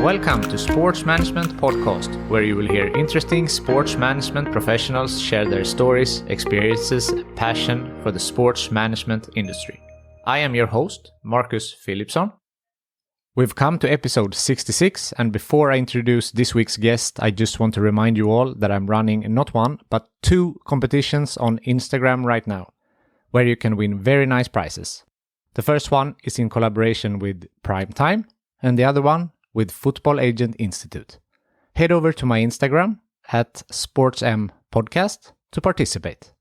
Welcome to Sports Management Podcast, where you will hear interesting sports management professionals share their stories, experiences, and passion for the sports management industry. I am your host, Marcus Philipsson. We've come to episode 66, and before I introduce this week's guest, I just want to remind you all that I'm running not one, but two competitions on Instagram right now, where you can win very nice prizes. The first one is in collaboration with Prime Time, and the other one with Football Agent Institute. Head over to my Instagram at SportsMPodcast to participate.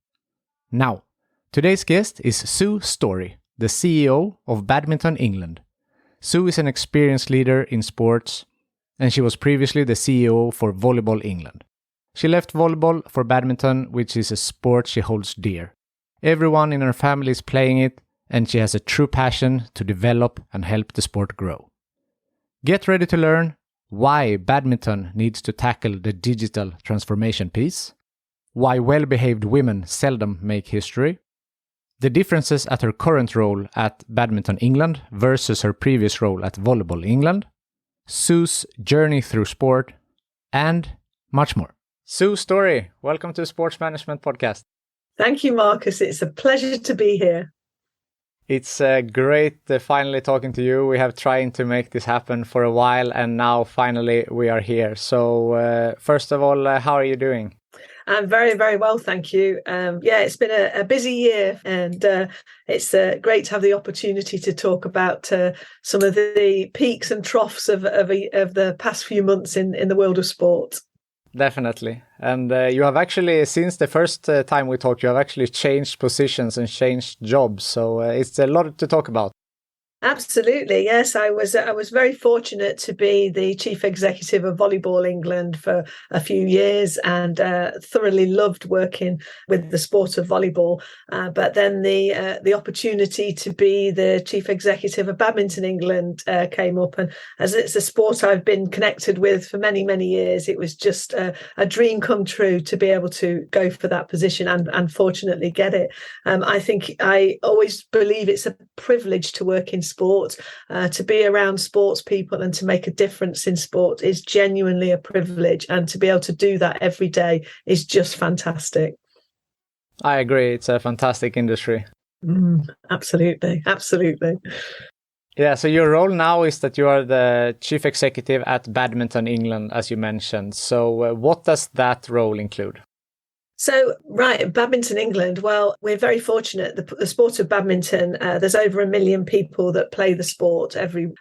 Now, today's guest is Storey, the CEO of Badminton England. Sue is an experienced leader in sports, and she was previously the CEO for Volleyball England. She left volleyball for badminton, which is a sport she holds dear. Everyone in her family is playing it, and she has a true passion to develop and help the sport grow. Get ready to learn why badminton needs to tackle the digital transformation piece, why well-behaved women seldom make history, the differences at her current role at Badminton England versus her previous role at Volleyball England, Sue's journey through sport, and much more. Sue Storey, welcome to Sports Management Podcast. Thank you, Marcus. It's a pleasure to be here. It's great finally talking to you. We have trying to make this happen for a while, and now finally we are here. So first of all, how are you doing? I'm very, very well, thank you. It's been a busy year, and it's great to have the opportunity to talk about some of the peaks and troughs of the past few months in the world of sport. Definitely. And you have actually, since the first time we talked, you have actually changed positions and changed jobs. So it's a lot to talk about. Absolutely, yes. I was very fortunate to be the chief executive of Volleyball England for a few years, and thoroughly loved working with the sport of volleyball. But then the opportunity to be the chief executive of Badminton England came up, and as it's a sport I've been connected with for many, many years, it was just a dream come true to be able to go for that position and fortunately get it. I always believe it's a privilege to work in sport, to be around sports people and to make a difference in sport is genuinely a privilege, and to be able to do that every day is just fantastic. I agree. It's a fantastic industry. Absolutely. Yeah, so your role now is that you are the chief executive at Badminton England, as you mentioned. So what does that role include? So, right, Badminton England, well, we're very fortunate. The sport of badminton, there's over 1 million people that play the sport every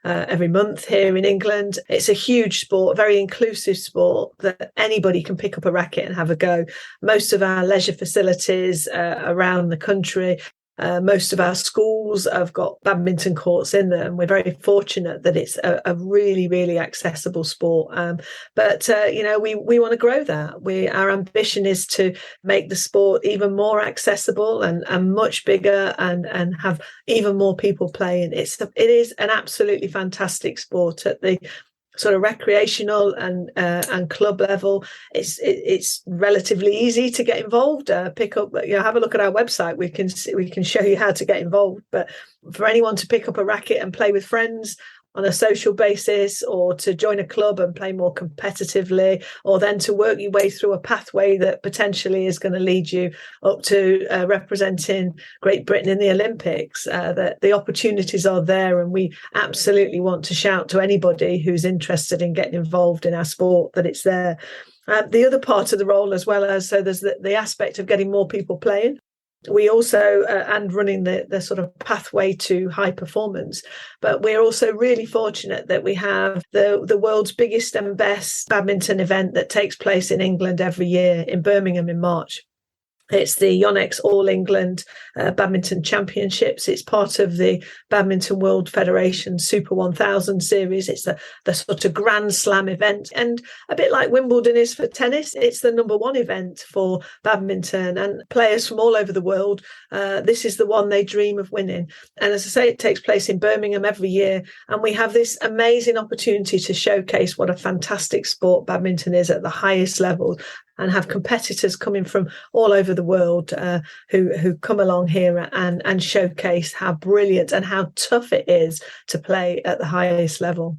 month here in England. It's a huge sport, very inclusive sport that anybody can pick up a racket and have a go. Most of our leisure facilities around the country, most of our schools have got badminton courts in them. We're very fortunate that it's a really, really accessible sport. But we want to grow that. Our ambition is to make the sport even more accessible and much bigger, and have even more people playing. It is an absolutely fantastic sport at the sort of recreational and club level. It's relatively easy to get involved. Pick up, have a look at our website. We can show you how to get involved. But for anyone to pick up a racket and play with friends on a social basis, or to join a club and play more competitively, or then to work your way through a pathway that potentially is going to lead you up to representing Great Britain in the Olympics, that the opportunities are there, and we absolutely want to shout to anybody who's interested in getting involved in our sport that it's there. The other part of the role, as well as, so there's the aspect of getting more people playing. We also, and running the sort of pathway to high performance, but we're also really fortunate that we have the world's biggest and best badminton event that takes place in England every year in Birmingham in March. It's the Yonex All England Badminton Championships. It's part of the Badminton World Federation Super 1000 series. It's the sort of Grand Slam event. And a bit like Wimbledon is for tennis, it's the number one event for badminton. And players from all over the world, this is the one they dream of winning. And as I say, it takes place in Birmingham every year. And we have this amazing opportunity to showcase what a fantastic sport badminton is at the highest level, and have competitors coming from all over the world who come along here and showcase how brilliant and how tough it is to play at the highest level.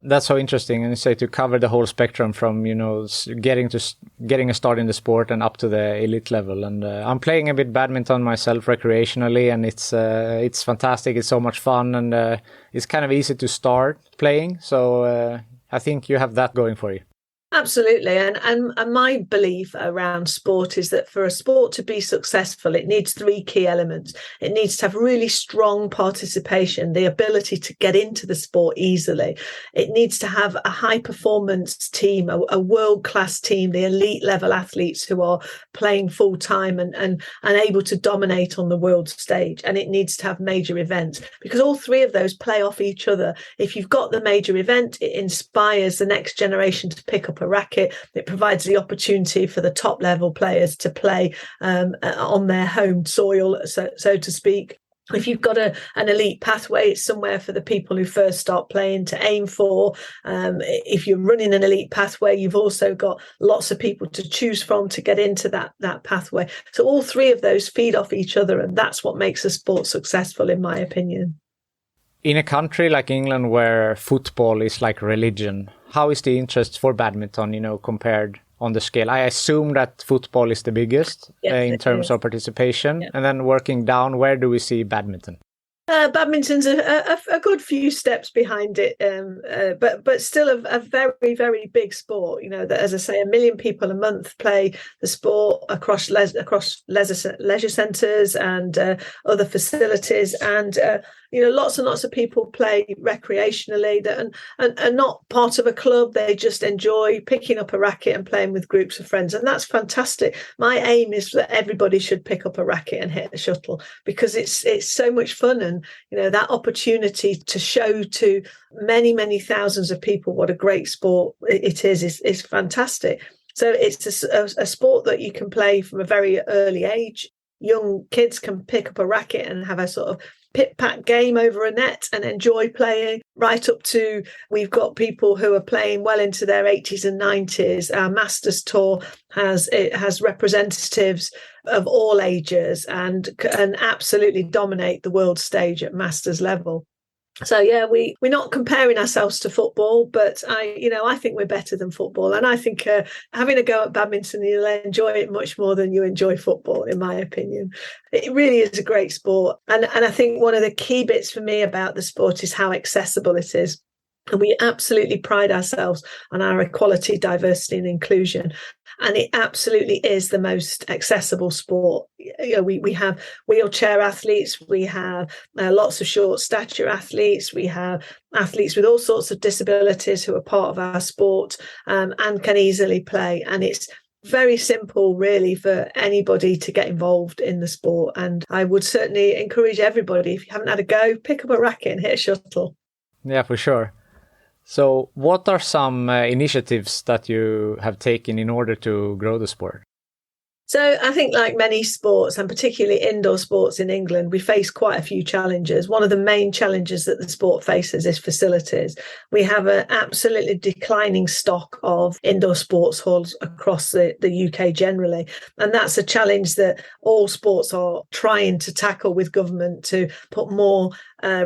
That's so interesting. And you say to cover the whole spectrum from, getting a start in the sport and up to the elite level. And I'm playing a bit badminton myself recreationally, and it's fantastic. It's so much fun, and it's kind of easy to start playing. So I think you have that going for you. Absolutely. And my belief around sport is that for a sport to be successful, it needs three key elements. It needs to have really strong participation, the ability to get into the sport easily. It needs to have a high performance team, a world-class team, the elite level athletes who are playing full time and able to dominate on the world stage. And it needs to have major events, because all three of those play off each other. If you've got the major event, it inspires the next generation to pick up a racket. It provides the opportunity for the top level players to play on their home soil, so to speak. If you've got an elite pathway, it's somewhere for the people who first start playing to aim for. If you're running an elite pathway, you've also got lots of people to choose from to get into that pathway. So all three of those feed off each other, and that's what makes a sport successful, in my opinion. In a country like England, where football is like religion, how is the interest for badminton, compared on the scale? I assume that football is the biggest in terms of participation. And then working down, where do we see badminton? Badminton's a good few steps behind it, but still a very, very big sport. That, as I say, 1 million people a month play the sport across leisure centres and other facilities, and lots and lots of people play recreationally that and not part of a club. They just enjoy picking up a racket and playing with groups of friends, and that's fantastic. My aim is that everybody should pick up a racket and hit a shuttle, because it's so much fun, and that opportunity to show to many, many thousands of people what a great sport it is fantastic. So it's a sport that you can play from a very early age. Young kids can pick up a racket and have a sort of pit-pat game over a net and enjoy playing, right up to, we've got people who are playing well into their 80s and 90s. Our Masters Tour has representatives of all ages and can absolutely dominate the world stage at Masters level. So we're not comparing ourselves to football, but I think we're better than football, and I think having a go at badminton, you'll enjoy it much more than you enjoy football, in my opinion. It really is a great sport, and I think one of the key bits for me about the sport is how accessible it is. And we absolutely pride ourselves on our equality, diversity and inclusion. And it absolutely is the most accessible sport. We have wheelchair athletes, we have lots of short stature athletes, we have athletes with all sorts of disabilities who are part of our sport and can easily play. And it's very simple, really, for anybody to get involved in the sport. And I would certainly encourage everybody, if you haven't had a go, pick up a racket and hit a shuttle. Yeah, for sure. So what are some initiatives that you have taken in order to grow the sport? So I think, like many sports, and particularly indoor sports in England, we face quite a few challenges. One of the main challenges that the sport faces is facilities. We have an absolutely declining stock of indoor sports halls across the UK generally. And that's a challenge that all sports are trying to tackle with government, to put more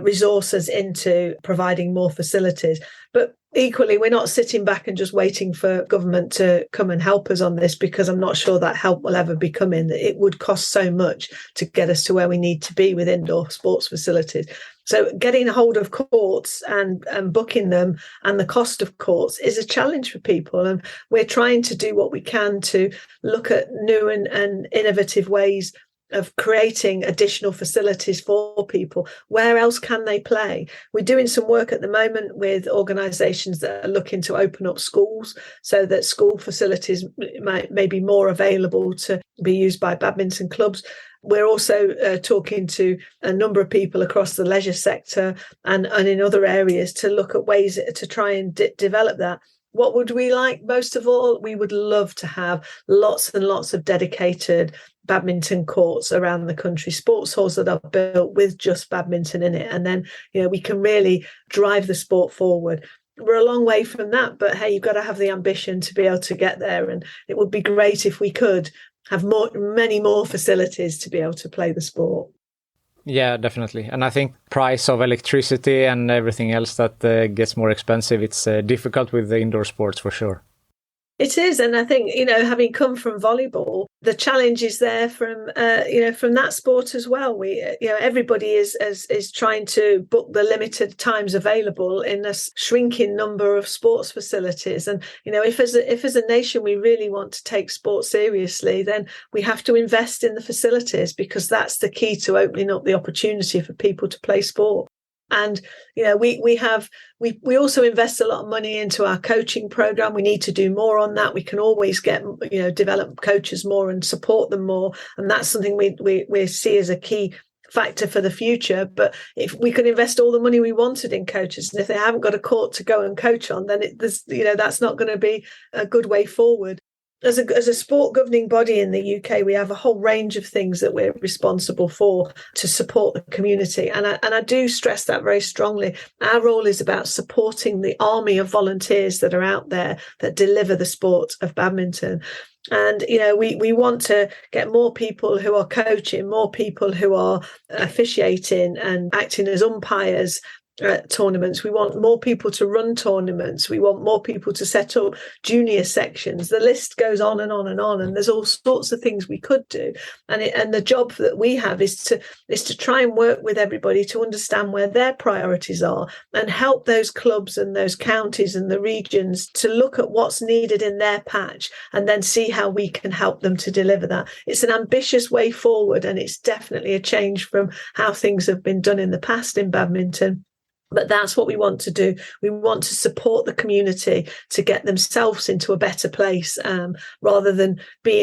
resources into providing more facilities. But equally, we're not sitting back and just waiting for government to come and help us on this, because I'm not sure that help will ever be coming. It would cost so much to get us to where we need to be with indoor sports facilities. So getting a hold of courts and booking them, and the cost of courts, is a challenge for people. And we're trying to do what we can to look at new and innovative ways of creating additional facilities for people. Where else can they play? We're doing some work at the moment with organisations that are looking to open up schools, so that school facilities may be more available to be used by badminton clubs. We're also talking to a number of people across the leisure sector and in other areas to look at ways to try and develop that. What would we like most of all? We would love to have lots and lots of dedicated badminton courts around the country, sports halls that are built with just badminton in it. And then, we can really drive the sport forward. We're a long way from that, but hey, you've got to have the ambition to be able to get there. And it would be great if we could have many more facilities to be able to play the sport. Yeah, definitely. And I think price of electricity and everything else that gets more expensive, it's difficult with the indoor sports for sure. It is, and I think, having come from volleyball, the challenge is there from from that sport as well. We, everybody is trying to book the limited times available in a shrinking number of sports facilities. And if as a nation we really want to take sport seriously, then we have to invest in the facilities, because that's the key to opening up the opportunity for people to play sport. And we also invest a lot of money into our coaching program. We need to do more on that. We can always develop coaches more and support them more, and that's something we see as a key factor for the future. But if we could invest all the money we wanted in coaches, and if they haven't got a court to go and coach on, then that's not going to be a good way forward. As a sport governing body in the UK, we have a whole range of things that we're responsible for to support the community. And I do stress that very strongly. Our role is about supporting the army of volunteers that are out there that deliver the sport of badminton. And, we want to get more people who are coaching, more people who are officiating and acting as umpires tournaments. We want more people to run tournaments. We want more people to set up junior sections. The list goes on and on and on, and there's all sorts of things we could do. And the job that we have is to try and work with everybody to understand where their priorities are and help those clubs and those counties and the regions to look at what's needed in their patch and then see how we can help them to deliver that. It's an ambitious way forward, and it's definitely a change from how things have been done in the past in badminton. But that's what we want to do. We want to support the community to get themselves into a better place, rather than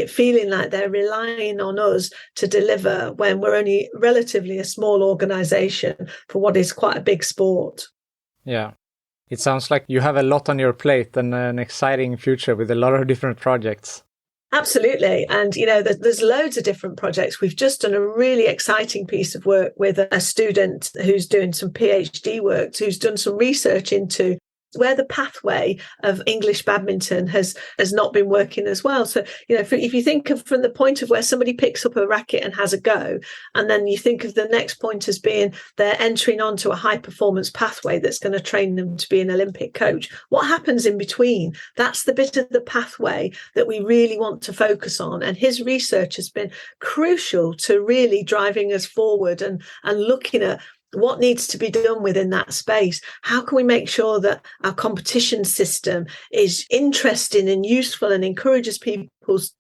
feeling like they're relying on us to deliver when we're only relatively a small organisation for what is quite a big sport. Yeah. It sounds like you have a lot on your plate and an exciting future with a lot of different projects. Absolutely. And, there's loads of different projects. We've just done a really exciting piece of work with a student who's doing some PhD work, who's done some research into where the pathway of English badminton has not been working as well. So, if you think of from the point of where somebody picks up a racket and has a go, and then you think of the next point as being they're entering onto a high performance pathway that's going to train them to be an Olympic coach, what happens in between? That's the bit of the pathway that we really want to focus on. And his research has been crucial to really driving us forward and looking at what needs to be done within that space. How can we make sure that our competition system is interesting and useful and encourages people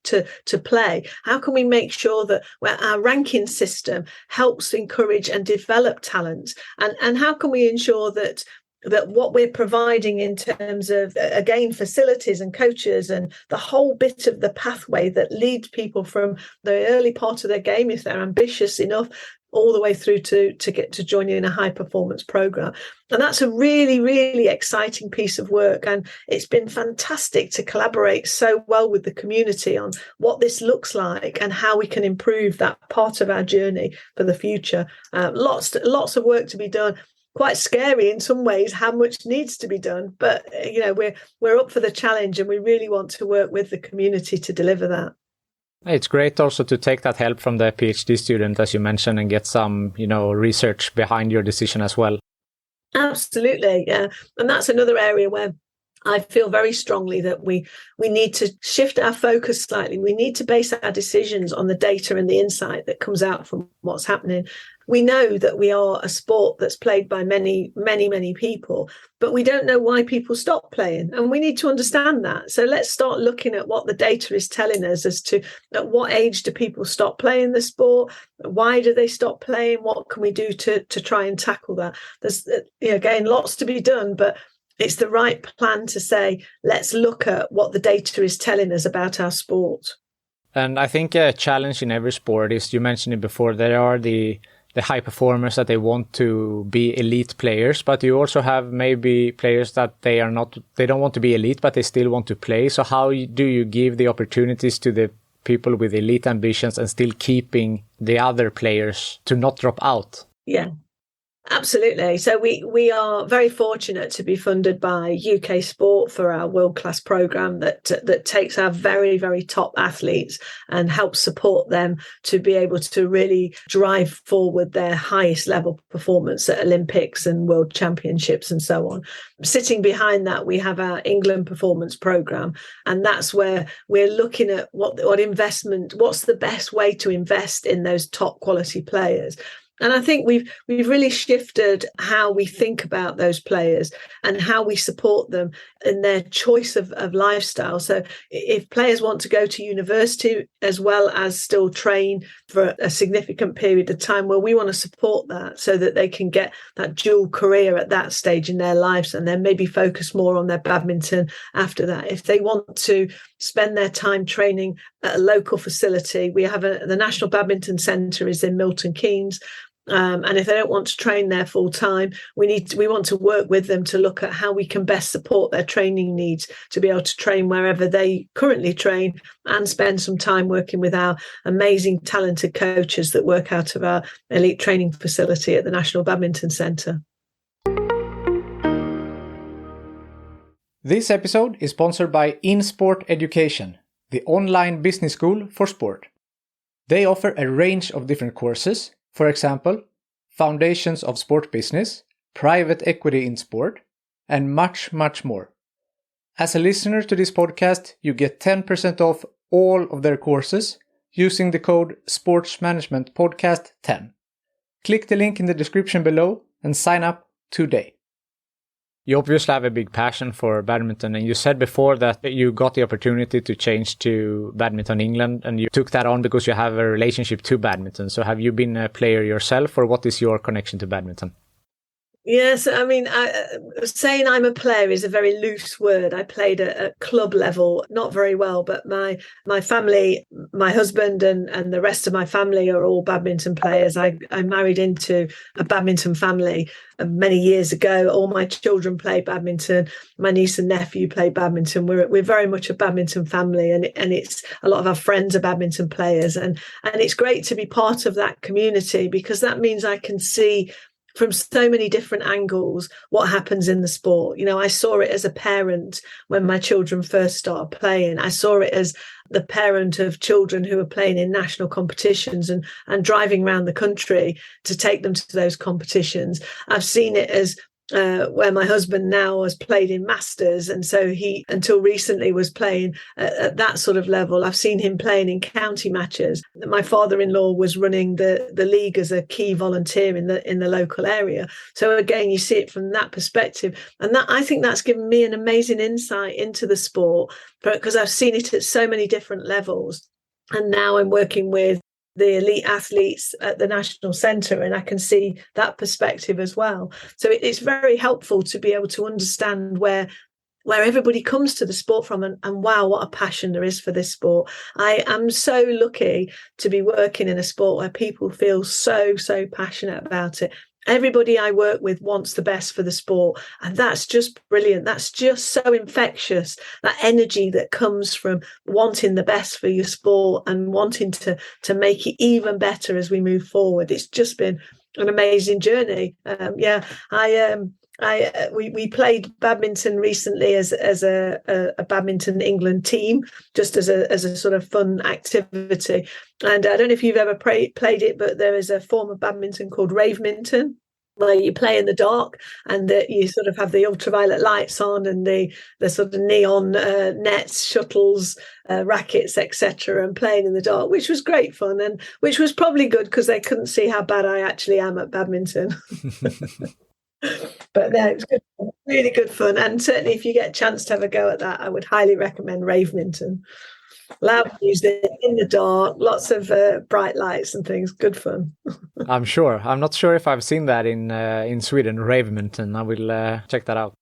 to play? How can we make sure that our ranking system helps encourage and develop talent? And how can we ensure that what we're providing in terms of, again, facilities and coaches and the whole bit of the pathway that leads people from the early part of their game, if they're ambitious enough, all the way through to get to joining in a high performance program. And that's a really, really exciting piece of work. And it's been fantastic to collaborate so well with the community on what this looks like and how we can improve that part of our journey for the future. Lots of work to be done. Quite scary in some ways how much needs to be done. But, we're up for the challenge, and we really want to work with the community to deliver that. It's great also to take that help from the PhD student, as you mentioned, and get some, research behind your decision as well. Absolutely, yeah. And that's another area where I feel very strongly that we need to shift our focus slightly. We need to base our decisions on the data and the insight that comes out from what's happening. We know that we are a sport that's played by many, many, many people, but we don't know why people stop playing. And we need to understand that. So let's start looking at what the data is telling us as to at what age do people stop playing the sport? Why do they stop playing? What can we do to try and tackle that? There's, again, lots to be done, but it's the right plan to say, let's look at what the data is telling us about our sport. And I think a challenge in every sport is, you mentioned it before, there are the high performers that they want to be elite players, but you also have maybe players that they don't want to be elite, but they still want to play. So how do you give the opportunities to the people with elite ambitions and still keeping the other players to not drop out? Yeah. Absolutely. So we are very fortunate to be funded by UK Sport for our world-class programme that takes our very, very top athletes and helps support them to be able to really drive forward their highest level performance at Olympics and World Championships and so on. Sitting behind that, we have our England Performance Programme, and that's where we're looking at what investment, what's the best way to invest in those top quality players. And I think we've really shifted how we think about those players and how we support them in their choice of lifestyle. So if players want to go to university as well as still train for a significant period of time, well, we want to support that so that they can get that dual career at that stage in their lives and then maybe focus more on their badminton after that. If they want to spend their time training at a local facility, we have the National Badminton Centre is in Milton Keynes. And if they don't want to train there full time, we want to work with them to look at how we can best support their training needs to be able to train wherever they currently train and spend some time working with our amazing talented coaches that work out of our elite training facility at the National Badminton Centre. This episode is sponsored by InSport Education, the online business school for sport. They offer a range of different courses. For example, Foundations of Sport Business, Private Equity in Sport, and much, much more. As a listener to this podcast, you get 10% off all of their courses using the code SPORTSMANAGEMENTPODCAST10. Click the link in the description below and sign up today. You obviously have a big passion for badminton, and you said before that you got the opportunity to change to Badminton England, and you took that on because you have a relationship to badminton. So have you been a player yourself, or what is your connection to badminton? Yes, I mean, saying I'm a player is a very loose word. I played at club level, not very well, but my family, my husband and the rest of my family are all badminton players. I married into a badminton family many years ago. All my children play badminton. My niece and nephew play badminton. We're very much a badminton family, and it's a lot of our friends are badminton players, and it's great to be part of that community because that means I can see from so many different angles what happens in the sport. You know, I saw it as a parent when my children first started playing. I saw it as the parent of children who are playing in national competitions and driving around the country to take them to those competitions. I've seen it as where my husband now has played in Masters, and so he until recently was playing at that sort of level. I've seen him playing in county matches. My father-in-law was running the league as a key volunteer in the local area. So again, you see it from that perspective, and that I think that's given me an amazing insight into the sport because I've seen it at so many different levels. And now I'm working with the elite athletes at the National Centre, and I can see that perspective as well. So it's very helpful to be able to understand where everybody comes to the sport from and wow, what a passion there is for this sport. I am so lucky to be working in a sport where people feel so passionate about it. Everybody I work with wants the best for the sport, and that's just brilliant. That's just so infectious, that energy that comes from wanting the best for your sport and wanting to make it even better as we move forward. It's just been an amazing journey. We played badminton recently as a Badminton England team, just as a sort of fun activity. And I don't know if you've ever played it, but there is a form of badminton called raveminton, where you play in the dark and you sort of have the ultraviolet lights on and the sort of neon nets, shuttles, rackets, etc., and playing in the dark, which was great fun and which was probably good because they couldn't see how bad I actually am at badminton. But no, it was good, really good fun. And certainly if you get a chance to have a go at that, I would highly recommend raveminton. Loud music in the dark, lots of bright lights and things. Good fun. I'm sure. I'm not sure if I've seen that in Sweden, raveminton. I will check that out.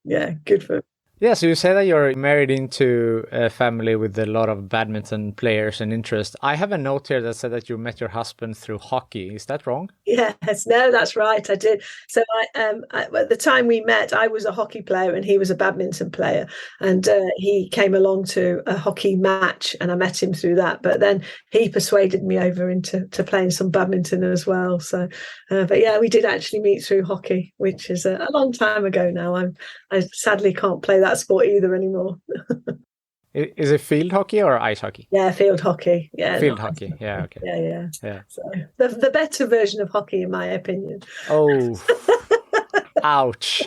Yeah, good fun. Yeah, so you say that you're married into a family with a lot of badminton players and interest. I have a note here that said that you met your husband through hockey. Is that wrong? Yes, no, that's right. I did. So at the time we met, I was a hockey player and he was a badminton player, and he came along to a hockey match, and I met him through that. But then he persuaded me over into playing some badminton as well. So, but yeah, we did actually meet through hockey, which is a long time ago now. I sadly can't play that sport either anymore. Is it field hockey or ice hockey? Yeah, field hockey. Yeah, field hockey. Yeah, okay. Yeah. So the better version of hockey, in my opinion. Oh, ouch!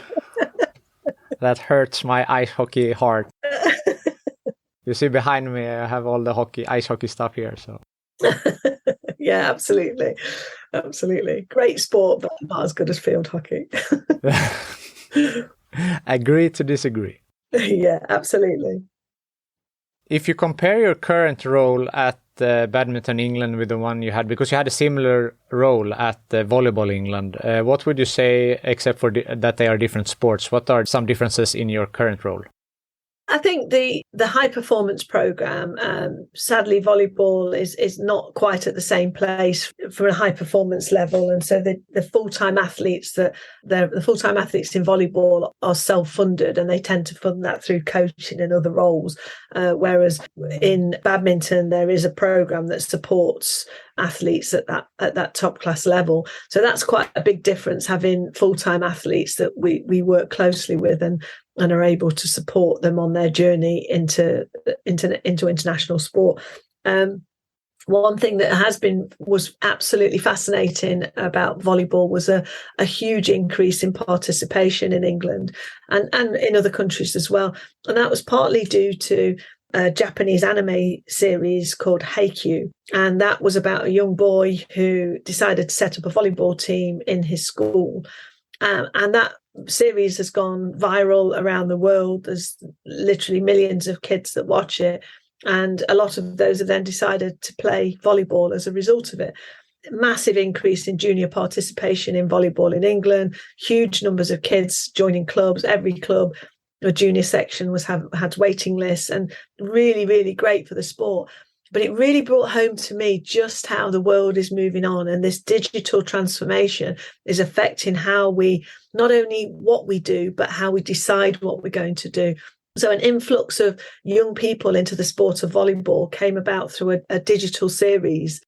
That hurts my ice hockey heart. You see behind me, I have all the ice hockey stuff here. So. Yeah, absolutely. Great sport, but not as good as field hockey. Agree to disagree. Yeah, absolutely. If you compare your current role at Badminton England with the one you had, because you had a similar role at Volleyball England, what would you say, except for that they are different sports, what are some differences in your current role? I think the high performance program, sadly, volleyball is not quite at the same place for a high performance level, and so the full time athletes the full time athletes in volleyball are self funded, and they tend to fund that through coaching and other roles. Whereas in badminton, there is a program that supports athletes at that top class level. So that's quite a big difference, having full time athletes that we work closely with and are able to support them on their journey into international sport. One thing that was absolutely fascinating about volleyball was a huge increase in participation in England and in other countries as well. And that was partly due to a Japanese anime series called Haikyuu. And that was about a young boy who decided to set up a volleyball team in his school. And that series has gone viral around the world. There's literally millions of kids that watch it. And a lot of those have then decided to play volleyball as a result of it. Massive increase in junior participation in volleyball in England, huge numbers of kids joining clubs. Every club, a junior section had waiting lists, and really, really great for the sport. But it really brought home to me just how the world is moving on, and this digital transformation is affecting how we, not only what we do, but how we decide what we're going to do. So an influx of young people into the sport of volleyball came about through a digital series.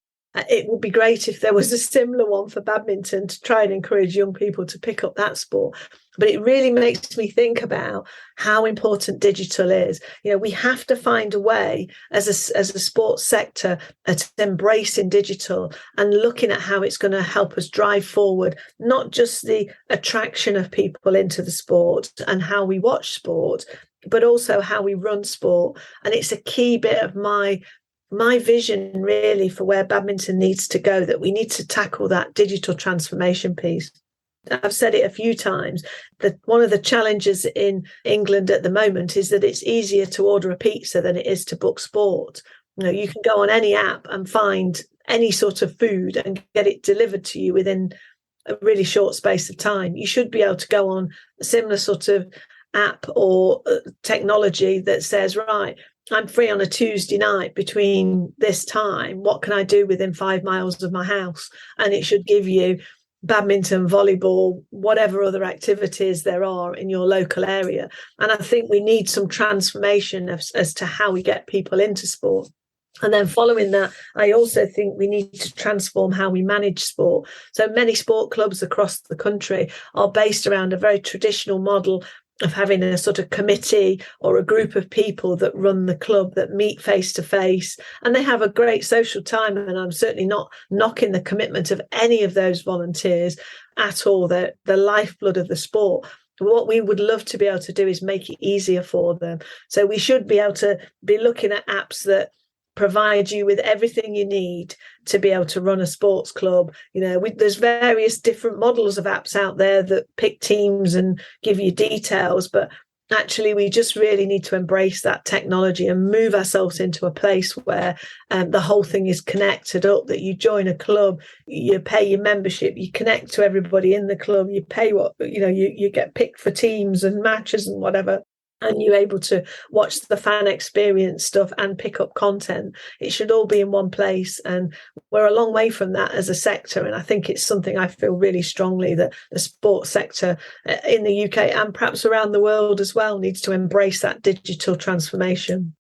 It would be great if there was a similar one for badminton to try and encourage young people to pick up that sport. But it really makes me think about how important digital is. You know, we have to find a way as a sports sector at embracing digital and looking at how it's going to help us drive forward, not just the attraction of people into the sport and how we watch sport, but also how we run sport. And it's a key bit of my vision really for where badminton needs to go, that we need to tackle that digital transformation piece. I've said it a few times that one of the challenges in England at the moment is that it's easier to order a pizza than it is to book sport. You know, you can go on any app and find any sort of food and get it delivered to you within a really short space of time. You should be able to go on a similar sort of app or technology that says, right, I'm free on a Tuesday night between this time. What can I do within 5 miles of my house? And it should give you badminton, volleyball, whatever other activities there are in your local area. And I think we need some transformation as to how we get people into sport. And then following that, I also think we need to transform how we manage sport. So many sport clubs across the country are based around a very traditional model of having a sort of committee or a group of people that run the club, that meet face to face, and they have a great social time. And I'm certainly not knocking the commitment of any of those volunteers at all. They're the lifeblood of the sport. What we would love to be able to do is make it easier for them. So we should be able to be looking at apps that provide you with everything you need to be able to run a sports club. You know, there's various different models of apps out there that pick teams and give you details, but actually we just really need to embrace that technology and move ourselves into a place where the whole thing is connected up, that you join a club, you pay your membership, you connect to everybody in the club, you pay what, you know, you get picked for teams and matches and whatever. and you're able to watch the fan experience stuff and pick up content. It should all be in one place. And we're a long way from that as a sector. And I think it's something I feel really strongly that the sports sector in the UK and perhaps around the world as well needs to embrace that digital transformation.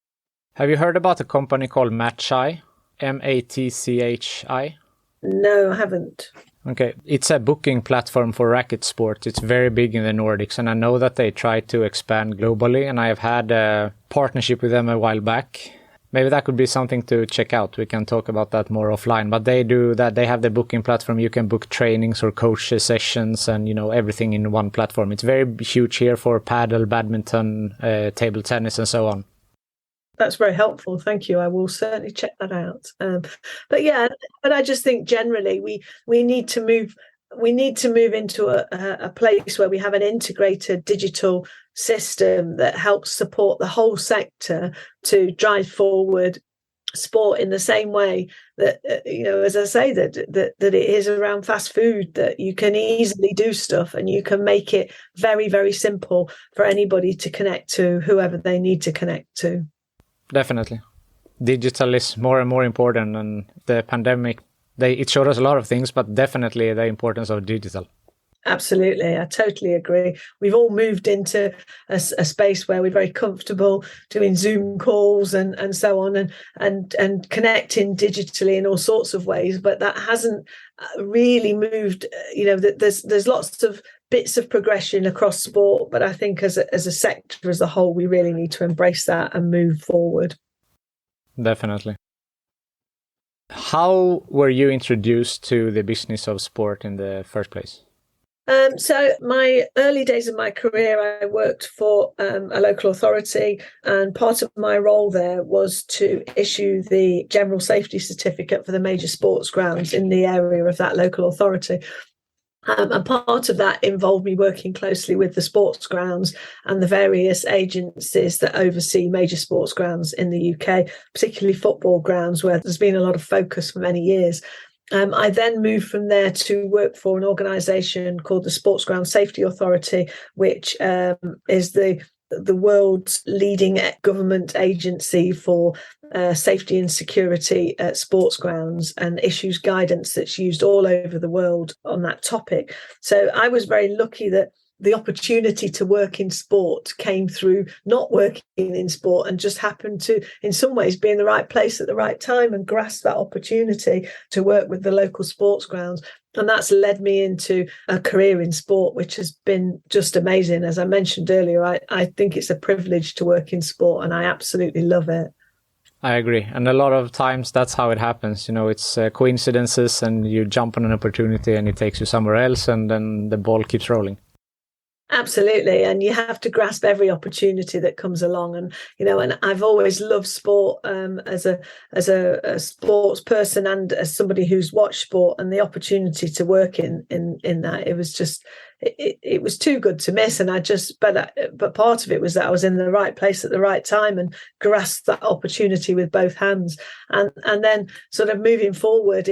Have you heard about a company called Matchai? Matchi? No, I haven't. Okay, it's a booking platform for racket sports. It's very big in the Nordics, and I know that they try to expand globally, and I have had a partnership with them a while back. Maybe that could be something to check out. We can talk about that more offline, but they do that. They have the booking platform. You can book trainings or coach sessions and, everything in one platform. It's very huge here for paddle, badminton, table tennis, and so on. That's very helpful. Thank you. I will certainly check that out. But I just think generally we need to move. We need to move into a place where we have an integrated digital system that helps support the whole sector to drive forward sport in the same way that as I say that it is around fast food, that you can easily do stuff and you can make it very, very simple for anybody to connect to whoever they need to connect to. Definitely. Digital is more and more important, and the pandemic, it showed us a lot of things, but definitely the importance of digital. Absolutely. I totally agree. We've all moved into a space where we're very comfortable doing Zoom calls and so on and connecting digitally in all sorts of ways, but that hasn't really moved. There's lots of bits of progression across sport, but I think as a sector as a whole, we really need to embrace that and move forward. Definitely. How were you introduced to the business of sport in the first place? So my early days of my career, I worked for a local authority, and part of my role there was to issue the general safety certificate for the major sports grounds in the area of that local authority. And part of that involved me working closely with the sports grounds and the various agencies that oversee major sports grounds in the UK, particularly football grounds, where there's been a lot of focus for many years. I then moved from there to work for an organisation called the Sports Ground Safety Authority, which is the world's leading government agency for safety and security at sports grounds, and issues guidance that's used all over the world on that topic. So I was very lucky that the opportunity to work in sport came through not working in sport, and just happened to, in some ways, be in the right place at the right time and grasp that opportunity to work with the local sports grounds. And that's led me into a career in sport, which has been just amazing. As I mentioned earlier, I think it's a privilege to work in sport, and I absolutely love it. I agree. And a lot of times that's how it happens. It's coincidences, and you jump on an opportunity and it takes you somewhere else, and then the ball keeps rolling. Absolutely. And you have to grasp every opportunity that comes along. And, and I've always loved sport as a sports person and as somebody who's watched sport, and the opportunity to work in that. It was just, it was too good to miss. And but part of it was that I was in the right place at the right time and grasped that opportunity with both hands. And then sort of moving forward,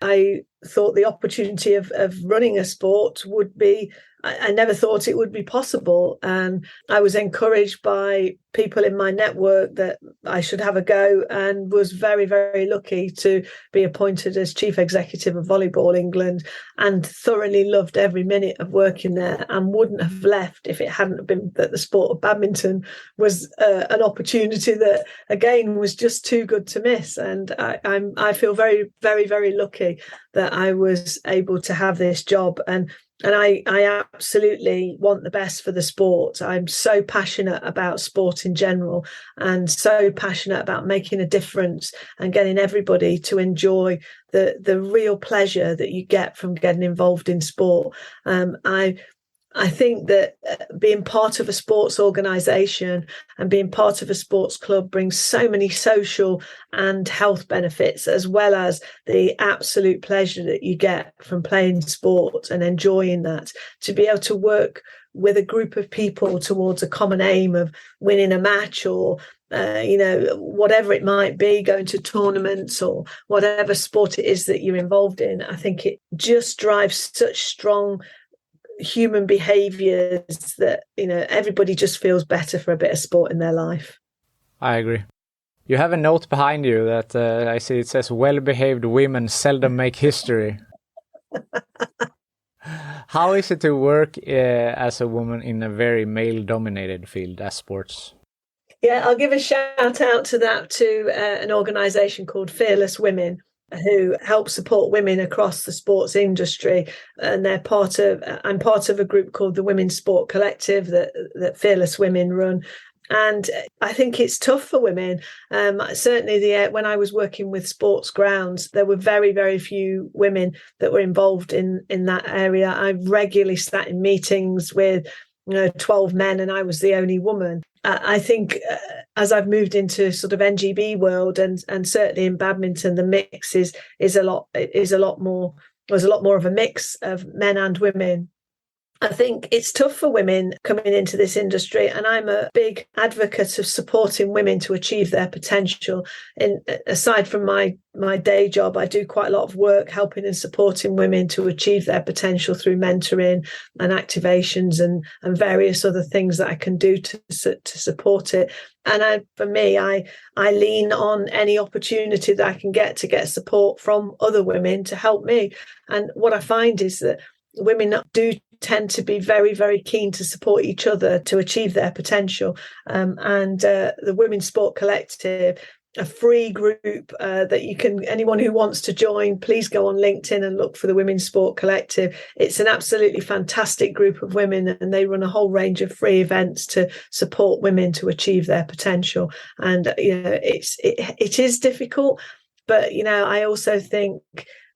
I thought the opportunity of running a sport would be, I never thought it would be possible. And I was encouraged by people in my network that I should have a go, and was very, very lucky to be appointed as Chief Executive of Volleyball England, and thoroughly loved every minute of working there, and wouldn't have left if it hadn't been that the sport of badminton was an opportunity that, again, was just too good to miss. And I feel very, very, very lucky that I was able to have this job. And I absolutely want the best for the sport. I'm so passionate about sport in general, and so passionate about making a difference and getting everybody to enjoy the real pleasure that you get from getting involved in sport. I think that being part of a sports organisation and being part of a sports club brings so many social and health benefits, as well as the absolute pleasure that you get from playing sport and enjoying that. To be able to work with a group of people towards a common aim of winning a match, or whatever it might be, going to tournaments or whatever sport it is that you're involved in, I think it just drives such strong human behaviours that, everybody just feels better for a bit of sport in their life. I agree. You have a note behind you that I see it says, well-behaved women seldom make history. How is it to work as a woman in a very male-dominated field as sports? Yeah, I'll give a shout out to an organisation called Fearless Women, who help support women across the sports industry, and I'm part of a group called the Women's Sport Collective that Fearless Women run. And I think it's tough for women. Certainly, when I was working with sports grounds, there were very, very few women that were involved in that area. I regularly sat in meetings with 12 men, and I was the only woman. I think as I've moved into sort of NGB world, and certainly in badminton, the mix is a lot more. There's a lot more of a mix of men and women. I think it's tough for women coming into this industry, and I'm a big advocate of supporting women to achieve their potential. And aside from my day job, I do quite a lot of work helping and supporting women to achieve their potential through mentoring and activations and various other things that I can do to support it. And for me, I lean on any opportunity that I can get to get support from other women to help me. And what I find is that women do tend to be very, very keen to support each other to achieve their potential. And the Women's Sport Collective, a free group that anyone who wants to join, please go on LinkedIn and look for the Women's Sport Collective. It's an absolutely fantastic group of women, and they run a whole range of free events to support women to achieve their potential. And it is difficult, but I also think,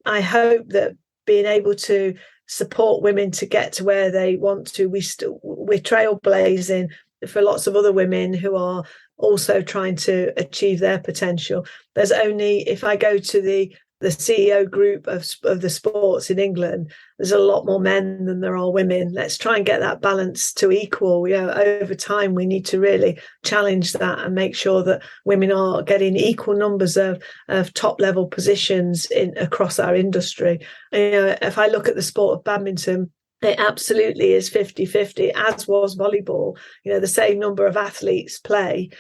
I hope that being able to support women to get to where they want to, we're trailblazing for lots of other women who are also trying to achieve their potential. There's only, if I go to the CEO group of the sports in England, there's a lot more men than there are women. Let's try and get that balance to equal. Over time, we need to really challenge that and make sure that women are getting equal numbers of top level positions across our industry. If I look at the sport of badminton, it absolutely is 50-50, as was volleyball. The same number of athletes play.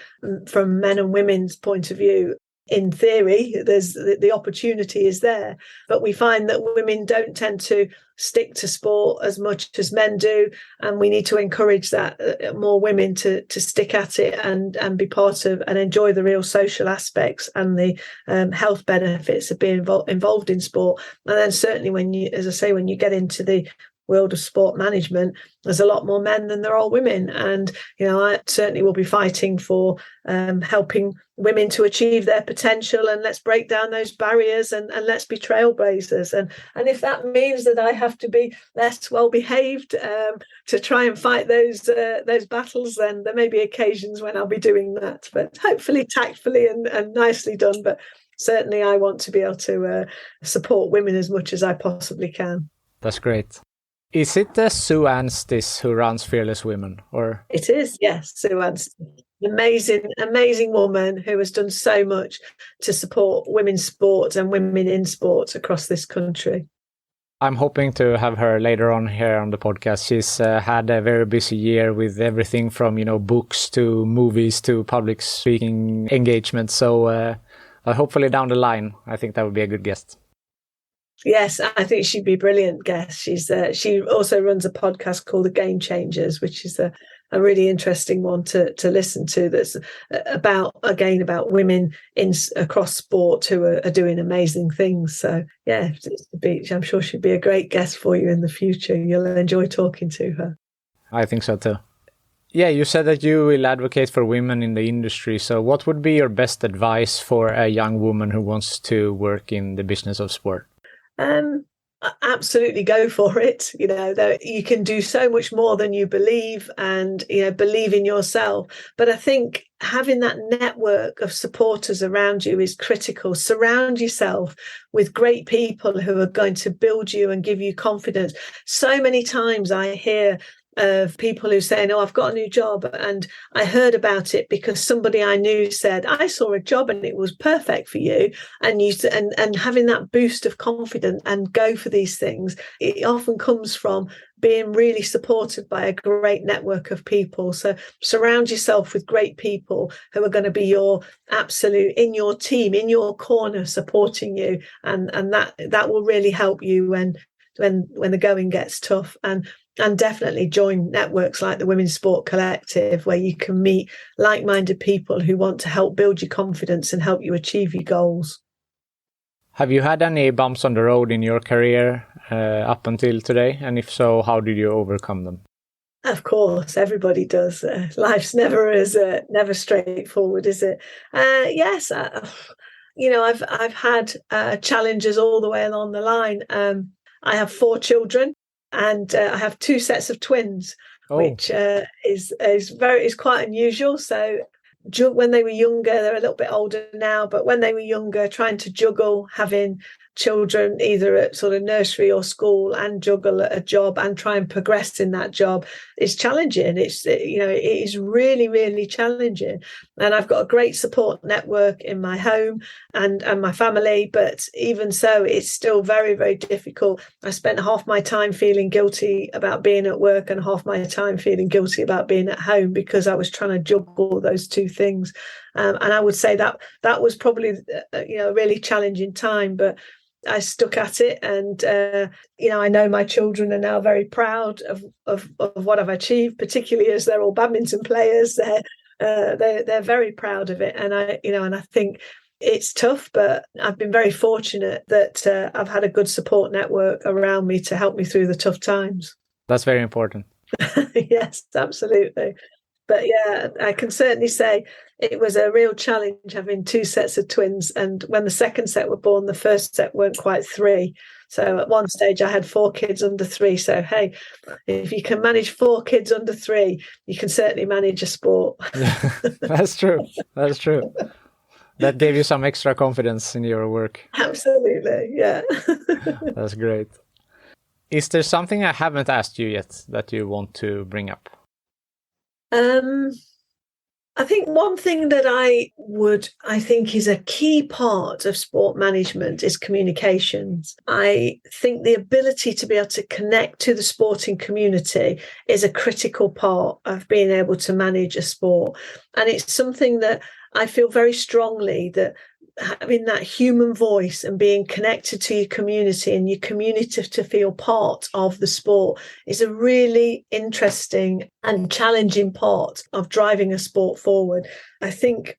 From men and women's point of view, in theory, there's the opportunity is there, but we find that women don't tend to stick to sport as much as men do, and we need to encourage that more women to stick at it and be part of and enjoy the real social aspects and the health benefits of being involved in sport. And then certainly when you get into the world of sport management, there's a lot more men than there are women, and I certainly will be fighting for helping women to achieve their potential, and let's break down those barriers and let's be trailblazers, and if that means that I have to be less well behaved to try and fight those battles, then there may be occasions when I'll be doing that, but hopefully tactfully and nicely done. But certainly I want to be able to support women as much as I possibly can. That's great. Is it Sue Anstis who runs Fearless Women, or? It is, yes, Sue Anstis. Amazing woman who has done so much to support women's sport and women in sport across this country. I'm hoping to have her later on here on the podcast. She's had a very busy year with everything from, books to movies to public speaking engagements. So hopefully down the line, I think that would be a good guest. Yes, I think she'd be a brilliant guest. She also runs a podcast called The Game Changers, which is a really interesting one to listen to. That's about women across sport who are doing amazing things. So yeah, I'm sure she'd be a great guest for you in the future. You'll enjoy talking to her. I think so too. Yeah, you said that you will advocate for women in the industry. So what would be your best advice for a young woman who wants to work in the business of sport? Absolutely go for it. You can do so much more than you believe, and believe in yourself. But I think having that network of supporters around you is critical. Surround yourself with great people who are going to build you and give you confidence. So many times I hear of people who saying, oh, I've got a new job and I heard about it because somebody I knew said, I saw a job and it was perfect for you. And and having that boost of confidence and go for these things, it often comes from being really supported by a great network of people. So surround yourself with great people who are going to be your absolute, in your team, in your corner, supporting you. And that will really help you when the going gets tough. And definitely join networks like the Women's Sport Collective, where you can meet like-minded people who want to help build your confidence and help you achieve your goals. Have you had any bumps on the road in your career up until today? And if so, how did you overcome them? Of course, everybody does. Life's never straightforward, is it? Yes, I've had challenges all the way along the line. I have 4 children. And I have 2 sets of twins, which is quite unusual. So when they were younger, they're a little bit older now, but when they were younger, trying to juggle having children either at sort of nursery or school and juggle a job and try and progress in that job is challenging. It is really, really challenging. And I've got a great support network in my home and my family, but even so, it's still very, very difficult. I spent half my time feeling guilty about being at work and half my time feeling guilty about being at home because I was trying to juggle those 2 things. And I would say that was probably a really challenging time, but I stuck at it, and I know my children are now very proud of what I've achieved, particularly as they're all badminton players. They're very proud of it, and I think it's tough, but I've been very fortunate that I've had a good support network around me to help me through the tough times. That's very important. Yes, absolutely. But yeah, I can certainly say it was a real challenge having 2 sets of twins. And when the second set were born, the first set weren't quite 3. So at one stage I had 4 kids under 3. So, hey, if you can manage 4 kids under 3, you can certainly manage a sport. Yeah, that's true. That's true. That gave you some extra confidence in your work. Absolutely, yeah. That's great. Is there something I haven't asked you yet that you want to bring up? I think one thing that I think is a key part of sport management is communications. I think the ability to be able to connect to the sporting community is a critical part of being able to manage a sport. And it's something that I feel very strongly that having that human voice and being connected to your community and your community to feel part of the sport is a really interesting and challenging part of driving a sport forward. I think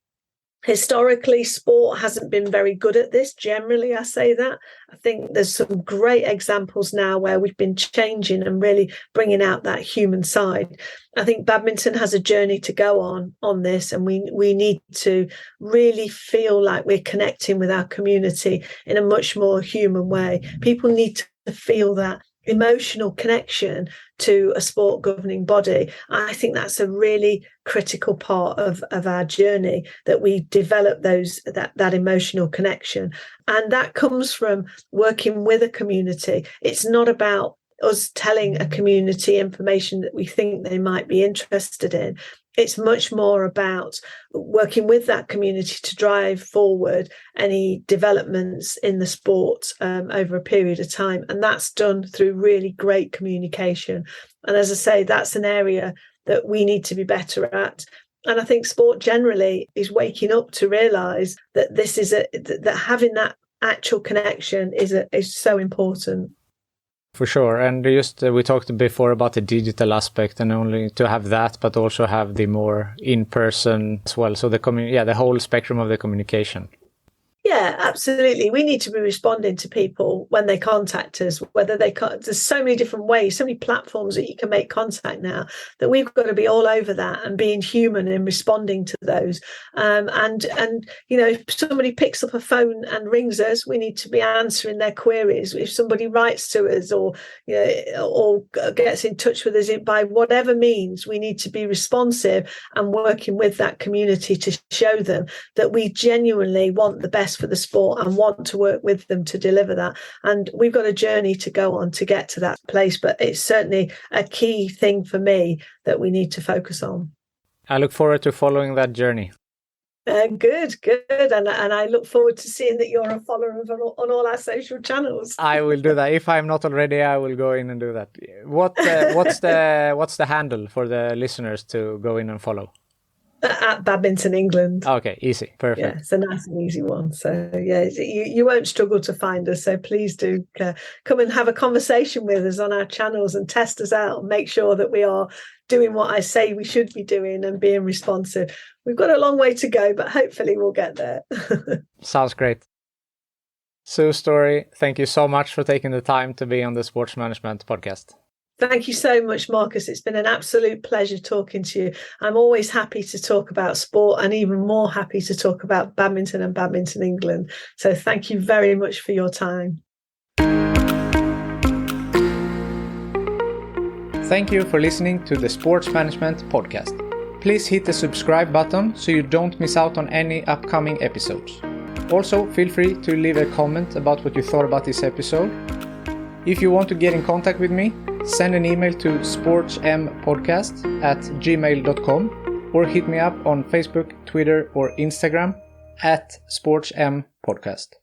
historically, sport hasn't been very good at this. Generally, I say that. I think there's some great examples now where we've been changing and really bringing out that human side. I think badminton has a journey to go on this, and we need to really feel like we're connecting with our community in a much more human way. People need to feel that emotional connection to a sport governing body. I think that's a really critical part of our journey, that we develop that emotional connection. And that comes from working with a community. It's not about us telling a community information that we think they might be interested in. It's much more about working with that community to drive forward any developments in the sport over a period of time. And that's done through really great communication. And as I say, that's an area that we need to be better at. And I think sport generally is waking up to realise that that having that actual connection is so important. For sure. And just we talked before about the digital aspect, and only to have that, but also have the more in-person as well. So the whole spectrum of the communication. Yeah, absolutely. We need to be responding to people when they contact us, there's so many different ways, so many platforms that you can make contact now, that we've got to be all over that and being human and responding to those. And if somebody picks up a phone and rings us, we need to be answering their queries. If somebody writes to us or gets in touch with us by whatever means, we need to be responsive and working with that community to show them that we genuinely want the best best for the sport and want to work with them to deliver that. And we've got a journey to go on to get to that place, but it's certainly a key thing for me that we need to focus on. I look forward to following that journey. Good. And I look forward to seeing that you're a follower on all our social channels. I will do that. If I'm not already, I will go in and do that. What's the handle for the listeners to go in and follow? At Badminton England. Okay, easy. Perfect. Yeah, it's a nice and easy one. So yeah, you won't struggle to find us. So please do come and have a conversation with us on our channels and test us out and make sure that we are doing what I say we should be doing and being responsive. We've got a long way to go, but hopefully we'll get there. Sounds great. Sue Storey, thank you so much for taking the time to be on the Sports Management Podcast. Thank you so much, Marcus. It's been an absolute pleasure talking to you. I'm always happy to talk about sport and even more happy to talk about badminton and Badminton England. So thank you very much for your time. Thank you for listening to the Sports Management Podcast. Please hit the subscribe button so you don't miss out on any upcoming episodes. Also, feel free to leave a comment about what you thought about this episode. If you want to get in contact with me, send an email to sportsmpodcast@gmail.com or hit me up on Facebook, Twitter or Instagram @sportsmpodcast.